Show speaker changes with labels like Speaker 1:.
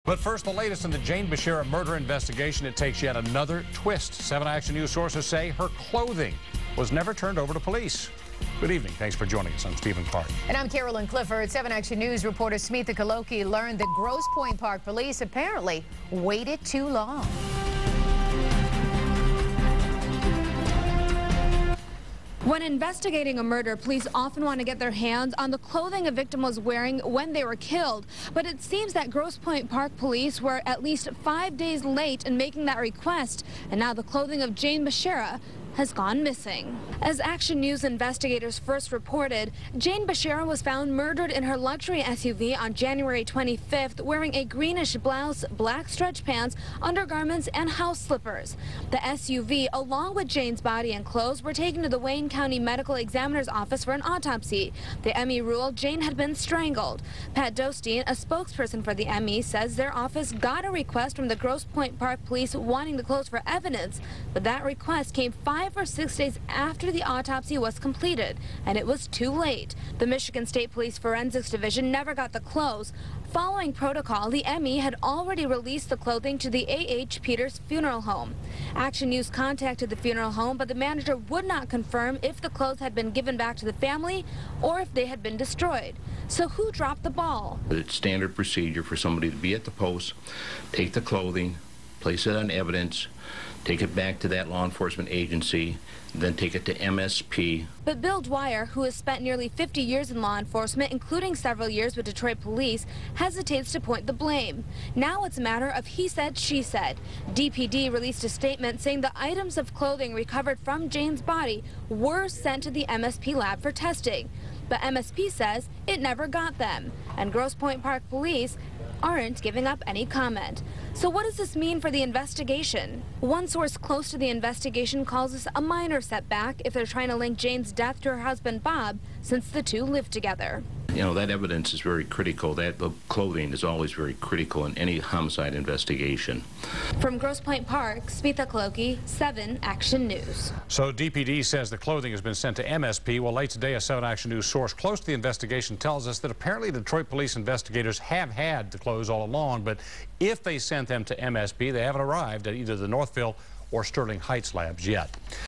Speaker 1: But first, the latest in the Jane Bashara murder investigation. It takes yet another twist. 7 Action News sources say her clothing was never turned over to police. Good evening. Thanks for joining us. I'm Stephen Clark.
Speaker 2: And I'm Carolyn Clifford. 7 Action News reporter Smitha Kaloki learned that Grosse Pointe Park police apparently waited too long.
Speaker 3: When investigating a murder, police often want to get their hands on the clothing a victim was wearing when they were killed. But it seems that Grosse Pointe Park police were at least 5 days late in making that request. And now the clothing of Jane Bashara has gone missing. As Action News investigators first reported, Jane Bashara was found murdered in her luxury SUV on January 25th, wearing a greenish blouse, black stretch pants, undergarments, and house slippers. The SUV, along with Jane's body and clothes, were taken to the Wayne County Medical Examiner's office for an autopsy. The ME ruled Jane had been strangled. Pat Dostine, a spokesperson for the ME, says their office got a request from the Grosse Pointe Park police wanting the clothes for evidence, but that request came 5 or 6 days after the autopsy was completed, and it was too late. The Michigan State Police Forensics Division never got the clothes. Following protocol, the ME had already released the clothing to the A.H. Peters Funeral Home. Action News contacted the funeral home, but the manager would not confirm if the clothes had been given back to the family or if they had been destroyed. So who dropped the ball?
Speaker 4: It's standard procedure for somebody to be at the post, take the clothing, place it on evidence, take it back to that law enforcement agency, then take it to MSP.
Speaker 3: But Bill Dwyer, who has spent nearly 50 years in law enforcement, including several years with Detroit police, hesitates to point the blame. Now it's a matter of he said, she said. DPD released a statement saying the items of clothing recovered from Jane's body were sent to the MSP lab for testing. But MSP says it never got them, and Grosse Pointe Park police aren't giving up any comment. So what does this mean for the investigation? One source close to the investigation calls this a minor setback if they're trying to link Jane's death to her husband Bob, since the two lived together.
Speaker 4: You know, that evidence is very critical. The clothing is always very critical in any homicide investigation.
Speaker 3: From Grosse Pointe Park, Smitha Kaloki, 7 Action News.
Speaker 1: So DPD says the clothing has been sent to MSP. Well, late today, a 7 Action News source close to the investigation tells us that apparently Detroit police investigators have had the clothes all along, but if they sent them to MSP, they haven't arrived at either the Northville or Sterling Heights labs yet.